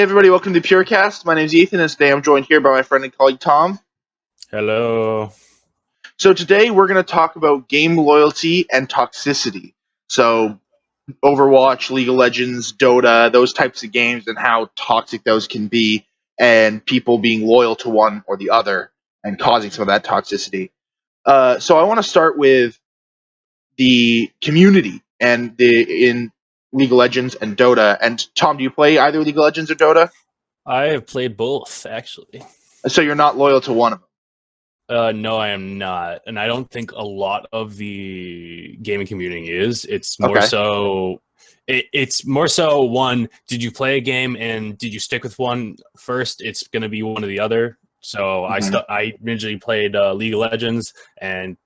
everybody, welcome to PureCast. My name is Ethan, and today I'm joined here by my friend and colleague Tom. Hello. So today we're going to talk about game loyalty and toxicity. So Overwatch, League of Legends, Dota, those types of games, and how toxic those can be, and people being loyal to one or the other and causing some of that toxicity. So I want to start with the community and in League of Legends and Dota. And Tom, do you play either League of Legends or Dota? I have played both, actually. So you're not loyal to one of them? No, I am not. And I don't think a lot of the gaming community is. It's more Okay. so... It's more so, one, did you play a game and did you stick with one first? It's going to be one or the other. So I originally played League of Legends, and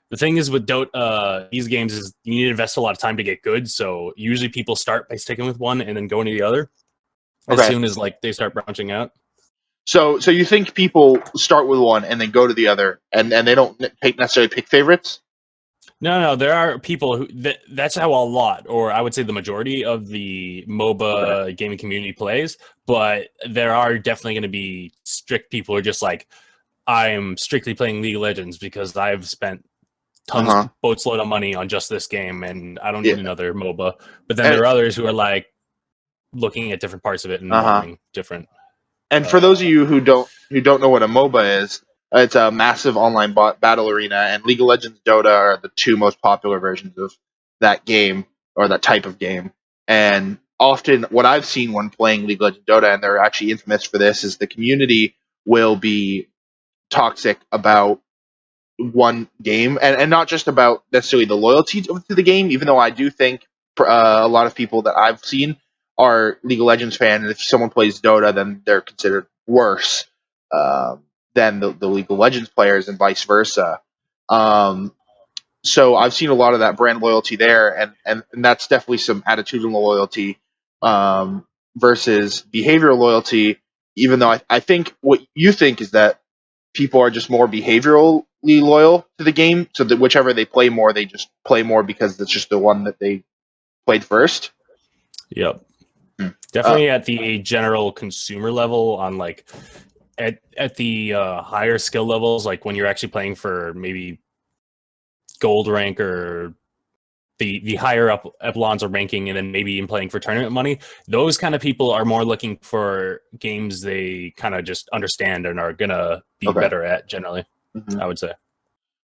the thing is with Dota, these games is you need to invest a lot of time to get good. So usually people start by sticking with one and then going to the other as soon as they start branching out. So you think people start with one and then go to the other, and they don't necessarily pick favorites? No, there are people who that's how a lot, or I would say the majority of the MOBA gaming community plays. But there are definitely going to be strict people who are just like, I'm strictly playing League of Legends because I've spent tons, boats load of money on just this game, and I don't need another MOBA. But then there are others who are like looking at different parts of it and learning different. And for those of you who don't know what a MOBA is, it's a massive online battle arena, and League of Legends, Dota are the two most popular versions of that game or that type of game. And often, what I've seen when playing League of Legends, Dota, and they're actually infamous for this, is the community will be toxic about one game, and not just about necessarily the loyalty to the game. Even though I do think a lot of people that I've seen are League of Legends fan, and if someone plays Dota, then they're considered worse than the League of Legends players, and vice versa. So I've seen a lot of that brand loyalty there, and that's definitely some attitudinal loyalty versus behavioral loyalty. Even though I think what you think is that people are just more behaviorally loyal to the game, so that whichever they play more, they just play more because it's just the one that they played first. Yep. Definitely at the general consumer level, on like at the higher skill levels, like when you're actually playing for maybe gold rank or the higher up echelons of ranking, and then maybe even playing for tournament money, those kind of people are more looking for games they kind of just understand and are gonna be better at generally. I would say.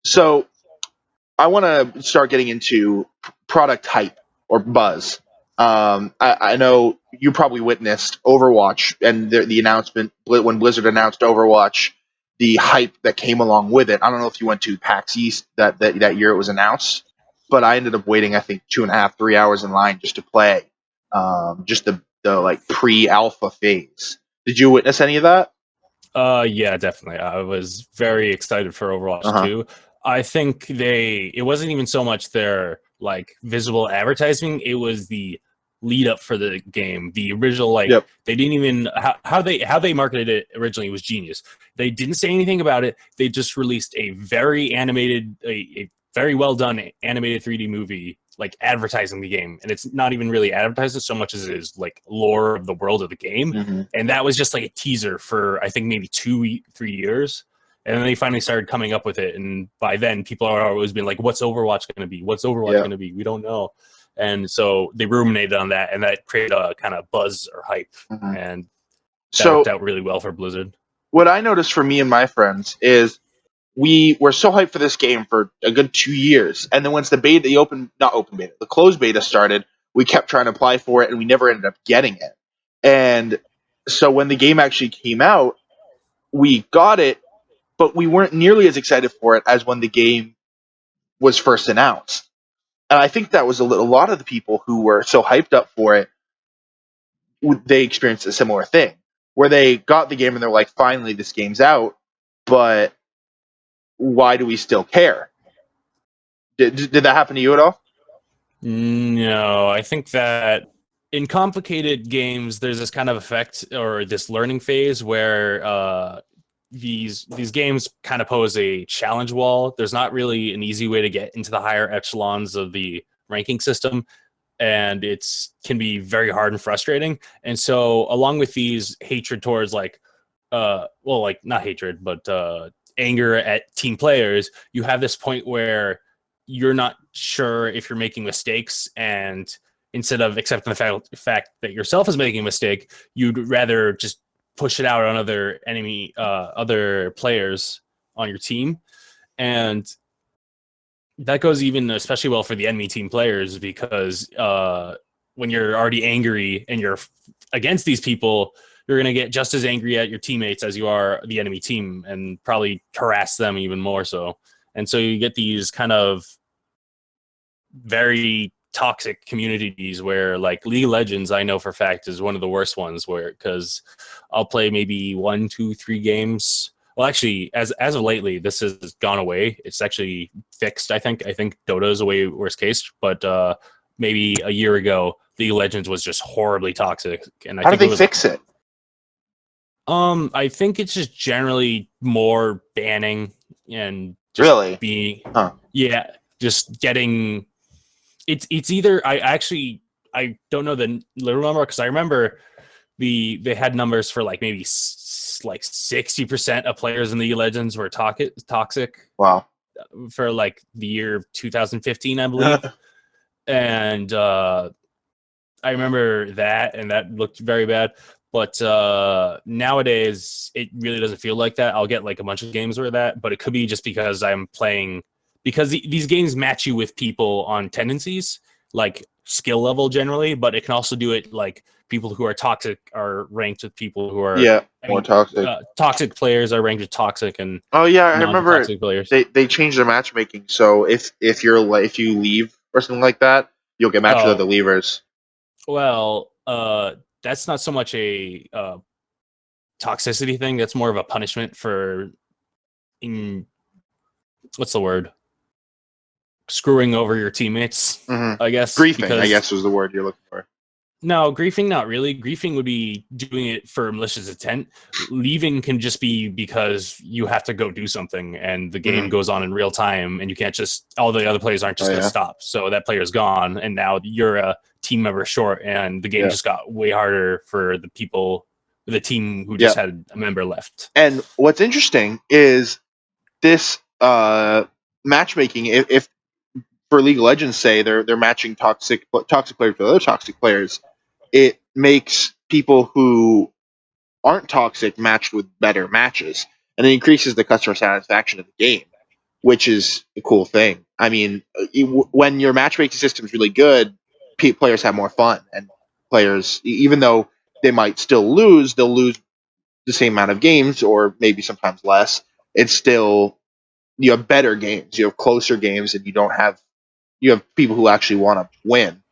So I want to start getting into product hype or buzz. I know you probably witnessed Overwatch and the announcement when Blizzard announced Overwatch, the hype that came along with it. I don't know if you went to PAX East that year it was announced, but I ended up waiting, I think, 2.5, 3 hours in line just to play, just the like pre-alpha phase. Did you witness any of that? Yeah, definitely. I was very excited for Overwatch 2. I think it wasn't even so much their like visible advertising, it was the lead up for the game. The original, like, they didn't even how they marketed it originally was genius. They didn't say anything about it. They just released a very animated, a very well done animated 3D movie, like advertising the game, and it's not even really advertising so much as it is like lore of the world of the game. And that was just like a teaser for I think maybe 2-3 years. And then they finally started coming up with it, and by then people are always been like, "What's Overwatch going to be? What's Overwatch going to be? We don't know." And so they ruminated on that, and that created a kind of buzz or hype, and that worked out really well for Blizzard. What I noticed for me and my friends is we were so hyped for this game for a good 2 years, and then once the closed beta started, we kept trying to apply for it, and we never ended up getting it. And so when the game actually came out, we got it, but we weren't nearly as excited for it as when the game was first announced. And I think that was a lot of the people who were so hyped up for it, they experienced a similar thing, where they got the game and they're like, finally, this game's out, but why do we still care? Did that happen to you at all? No, I think that in complicated games, there's this kind of effect or this learning phase where these games kind of pose a challenge wall. There's not really an easy way to get into the higher echelons of the ranking system. and can be very hard and frustrating. And so along with these hatred towards like not hatred, but anger at team players, you have this point where you're not sure if you're making mistakes, and instead of accepting the fact that yourself is making a mistake, you'd rather just push it out on other players on your team. And that goes even especially well for the enemy team players, because when you're already angry and you're against these people, you're going to get just as angry at your teammates as you are the enemy team, and probably harass them even more so. And so you get these kind of very toxic communities where, like, League of Legends, I know for a fact, is one of the worst ones, where because I'll play maybe 1, 2, 3 games. Well, actually, as of lately, this has gone away. It's actually fixed, I think. I think Dota is a way worse case, but maybe a year ago, League of Legends was just horribly toxic. And How did they fix it? I think it's just generally more banning and just really being, just getting. It's either I don't know the literal number, because I remember they had numbers for like maybe like 60% of players in League of Legends were toxic. Wow. For like the year 2015, I believe. And I remember that, and that looked very bad. But nowadays, it really doesn't feel like that. I'll get like a bunch of games where that, but it could be just because I'm playing, because these games match you with people on tendencies, like skill level generally, but it can also do it like people who are toxic are ranked with people who are more toxic. Toxic players are ranked with toxic, and I remember players. They changed their matchmaking, so if you leave or something like that, you'll get matched with other leavers. Well, that's not so much a toxicity thing. That's more of a punishment for what's the word? Screwing over your teammates, I guess. Griefing, I guess, was the word you're looking for. No, griefing, not really. Griefing would be doing it for malicious intent. Leaving can just be because you have to go do something, and the game goes on in real time, and you can't just, all the other players aren't just going to stop. So that player's gone, and now you're a team member short, and the game just got way harder for the team who just had a member left. And what's interesting is this matchmaking. If for League of Legends, say they're matching toxic players with other toxic players, it makes people who aren't toxic matched with better matches, and it increases the customer satisfaction of the game, which is a cool thing. I mean, when your matchmaking system is really good, players have more fun, and players, even though they might still lose, they'll lose the same amount of games, or maybe sometimes less. It's still, you have better games, you have closer games, and you have people who actually want to win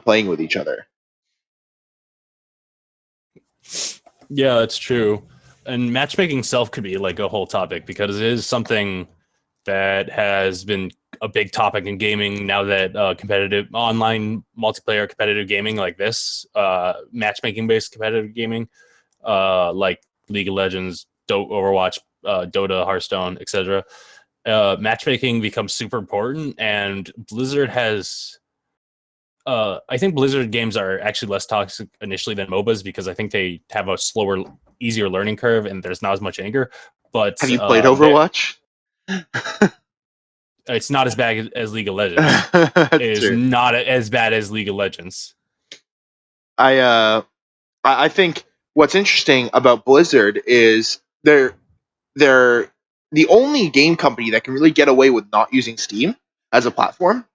playing with each other. Yeah, that's true. And matchmaking itself could be like a whole topic, because it is something that has been a big topic in gaming now that competitive online multiplayer competitive gaming like this, matchmaking based competitive gaming, like League of Legends, Overwatch, Dota, Hearthstone, etc. Matchmaking becomes super important, and Blizzard has. I think Blizzard games are actually less toxic initially than MOBAs, because I think they have a slower, easier learning curve, and there's not as much anger. But have you played Overwatch? It's not as bad as League of Legends. It is not as bad as League of Legends. I think what's interesting about Blizzard is they're the only game company that can really get away with not using Steam as a platform,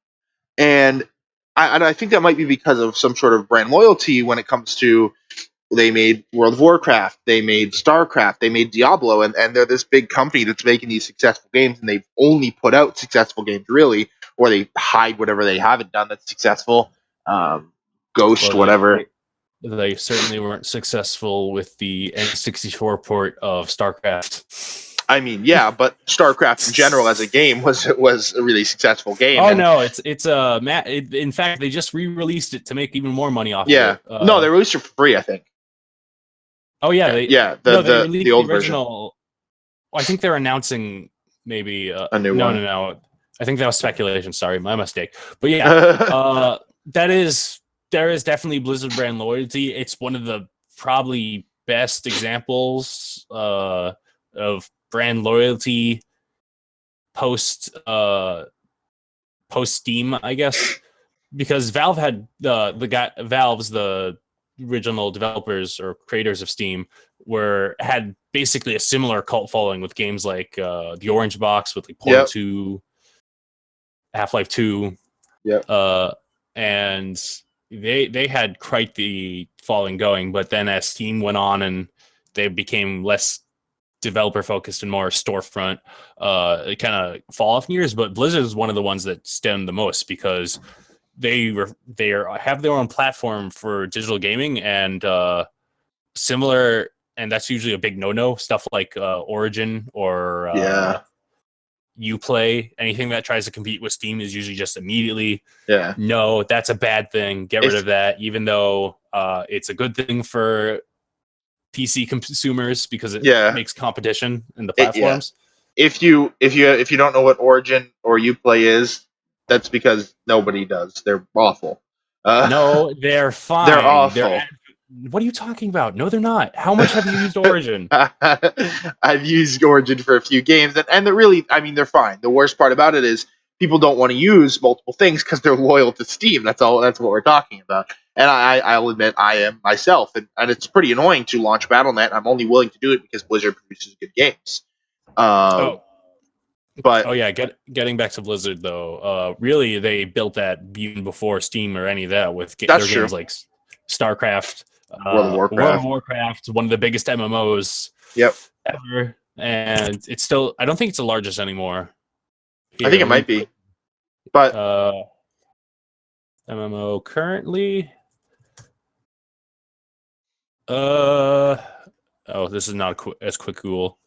and I think that might be because of some sort of brand loyalty when it comes to, they made World of Warcraft, they made StarCraft, they made Diablo, and they're this big company that's making these successful games, and they've only put out successful games, really, or they hide whatever they haven't done that's successful. Ghost, whatever. They certainly weren't successful with the N64 port of StarCraft. I mean, yeah, but StarCraft in general as a game was a really successful game. Oh, no, it's in fact, they just re-released it to make even more money off of it. No, they released it for free, I think. Oh, yeah. The old original version. I think they're announcing maybe a new one. No. I think that was speculation. Sorry, my mistake. But yeah, there is definitely Blizzard brand loyalty. It's one of the probably best examples of brand loyalty post Steam, I guess, because Valve had Valve's the original developers or creators of Steam had basically a similar cult following with games like the Orange Box with like Portal 2, Half-Life 2, and they had quite the following going. But then as Steam went on and they became less developer focused and more storefront, it kind of fall off in years. But Blizzard is one of the ones that stemmed the most because they have their own platform for digital gaming and similar, and that's usually a big no stuff like Origin or Uplay. Anything that tries to compete with Steam is usually just immediately no, that's a bad thing, get rid of that, even though it's a good thing for PC consumers because it makes competition in the platforms. If you don't know what Origin or Uplay is, that's because nobody does. They're awful. No, they're fine. They're awful. What are you talking about? No, they're not. How much have you used Origin? I've used Origin for a few games, and they're really, I mean, they're fine. The worst part about it is people don't want to use multiple things because they're loyal to Steam. That's all. That's what we're talking about. And I'll admit I am myself, and it's pretty annoying to launch Battle.net. I'm only willing to do it because Blizzard produces good games. But getting back to Blizzard though, really they built that even before Steam or any of that with their games like StarCraft, World of Warcraft, one of the biggest MMOs ever, and it's still, I don't think it's the largest anymore. I think it might be, but MMO currently. This is not as quick Google.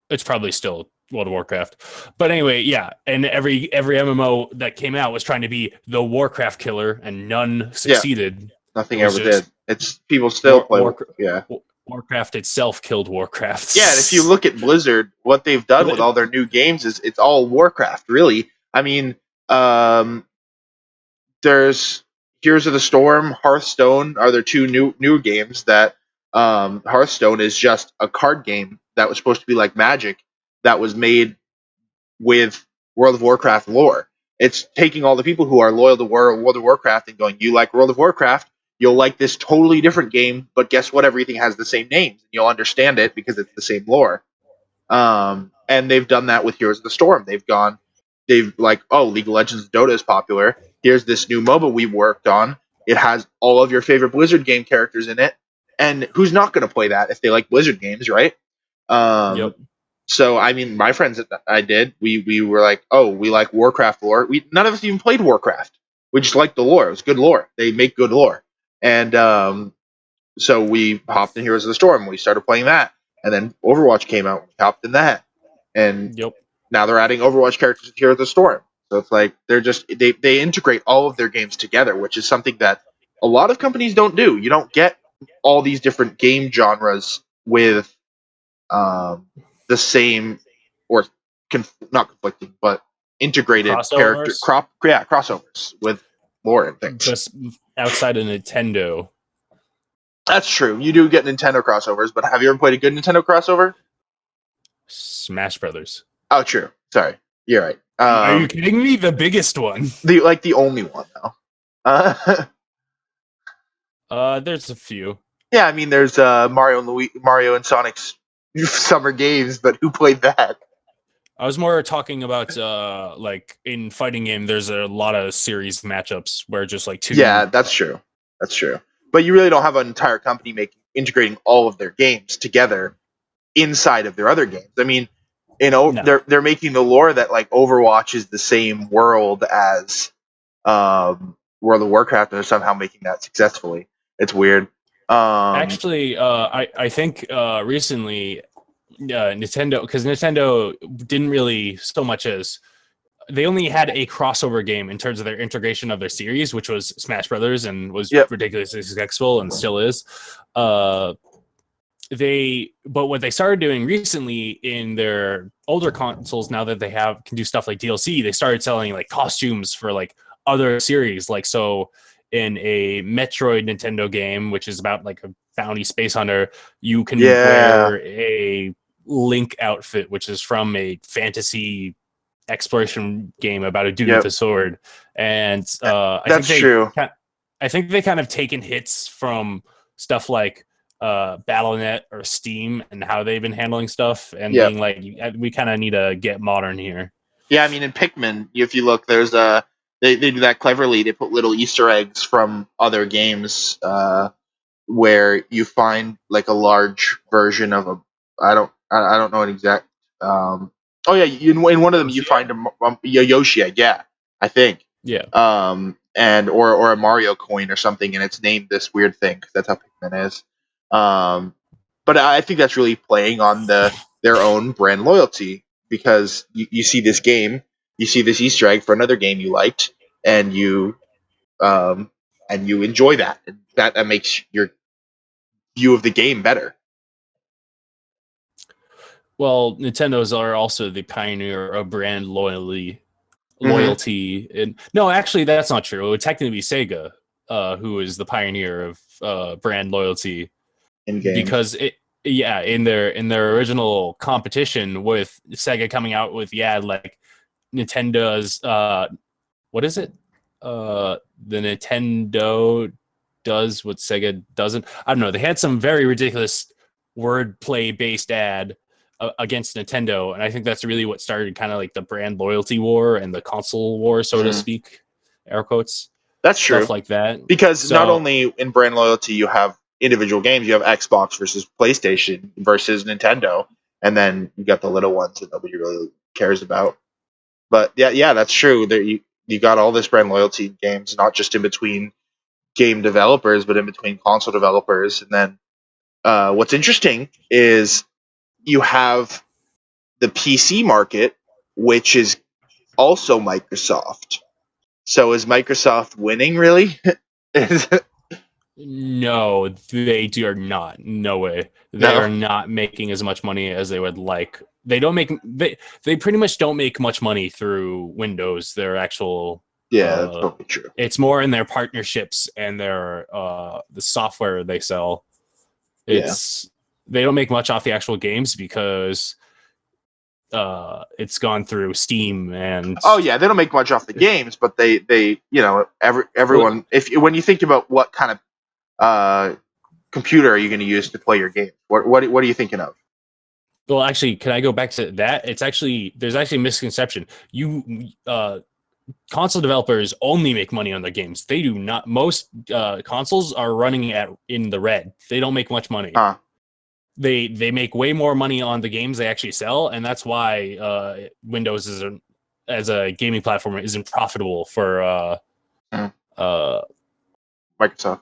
It's probably still World of Warcraft. But anyway, yeah. And every MMO that came out was trying to be the Warcraft killer, and none succeeded. Yeah. Nothing ever did. It's people still play. Warcraft itself killed Warcraft. Yeah, and if you look at Blizzard, what they've done with all their new games is it's all Warcraft, really. I mean, there's Heroes of the Storm, Hearthstone are their two new games that Hearthstone is just a card game that was supposed to be like Magic that was made with World of Warcraft lore. It's taking all the people who are loyal to World of Warcraft and going, you like World of Warcraft, you'll like this totally different game, but guess what? Everything has the same names. And you'll understand it because it's the same lore. And they've done that with Heroes of the Storm. They've like, oh, League of Legends Dota is popular. Here's this new MOBA we worked on. It has all of your favorite Blizzard game characters in it. And who's not going to play that if they like Blizzard games, right? So, I mean, my friends that I did, we were like, oh, we like Warcraft lore. None of us even played Warcraft. We just liked the lore. It was good lore. They make good lore. And so we hopped in Heroes of the Storm. We started playing that. And then Overwatch came out. We hopped in that. And now they're adding Overwatch characters to Heroes of the Storm. So it's like they integrate all of their games together, which is something that a lot of companies don't do. You don't get all these different game genres with the same, or not conflicting, but integrated crossovers with lore and things. Just outside of Nintendo. That's true. You do get Nintendo crossovers, but have you ever played a good Nintendo crossover? Smash Brothers. Oh, true. Sorry, you're right. Are you kidding me? The biggest one. The only one though. There's a few. Yeah, I mean, there's Mario and Sonic's summer games, but who played that? I was more talking about like in fighting game. There's a lot of series matchups where just like two. Yeah, that's true. That's true. But you really don't have an entire company integrating all of their games together inside of their other games. I mean, they're making the lore that like Overwatch is the same world as World of Warcraft, and they're somehow making that successfully. It's weird. Actually, I think recently Nintendo, because Nintendo didn't really so much as they only had a crossover game in terms of their integration of their series, which was Smash Brothers, and was ridiculously successful and still is. but what they started doing recently in their older consoles, now that they can do stuff like DLC, they started selling like costumes for like other series. Like, so in a Metroid Nintendo game, which is about like a bounty space hunter, you can wear a Link outfit, which is from a fantasy exploration game about a dude with a sword. And I think they kind of taken hits from stuff like Battle.net or Steam and how they've been handling stuff and being like, we kind of need to get modern here. Yeah, I mean, in Pikmin, if you look, there's they do that cleverly. They put little Easter eggs from other games where you find like a large version of a I don't know an exact. Oh yeah, in one of them you find a Yoshi egg. Yeah, I think. Yeah. And or a Mario coin or something, and it's named this weird thing because that's how Pikmin is. But I think that's really playing on their own brand loyalty because you see this game, you see this Easter egg for another game you liked, and you enjoy that. And that makes your view of the game better. Well, Nintendo's are also the pioneer of brand loyalty. And no, actually, that's not true. It would technically be Sega, who is the pioneer of brand loyalty in games. Because in their original competition with Sega coming out with like Nintendo's what is it? The Nintendo does what Sega doesn't. I don't know. They had some very ridiculous wordplay based ad against Nintendo, and I think that's really what started kind of like the brand loyalty war and the console war, so to speak, air quotes. That's true. Stuff like that. Because not only in brand loyalty you have individual games, you have Xbox versus PlayStation versus Nintendo, and then you got the little ones that nobody really cares about. But yeah, that's true. There you got all this brand loyalty games, not just in between game developers, but in between console developers. And then what's interesting is you have the PC market, which is also Microsoft. So is Microsoft winning really? No, they are not. No way. They are not making as much money as they would like. They pretty much don't make much money through Windows. Their actual that's probably true. It's more in their partnerships and their the software they sell. They don't make much off the actual games because it's gone through Steam and they don't make much off the games, but they everyone when you think about what kind of computer are you going to use to play your game, what are you thinking of? Well, actually, can I go back to that? There's actually a misconception. Console developers only make money on their games. They do not. Most consoles are running in the red. They don't make much money. They make way more money on the games they actually sell, and that's why Windows as a gaming platform isn't profitable for Microsoft.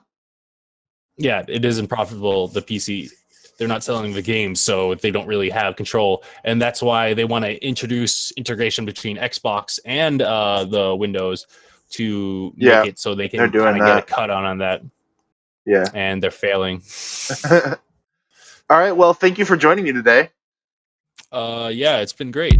Yeah, it isn't profitable. The PC, they're not selling the games, so they don't really have control, and that's why they want to introduce integration between Xbox and the Windows to make it so they can kind of get a cut on that. Yeah, and they're failing. All right, well, thank you for joining me today. Yeah, it's been great.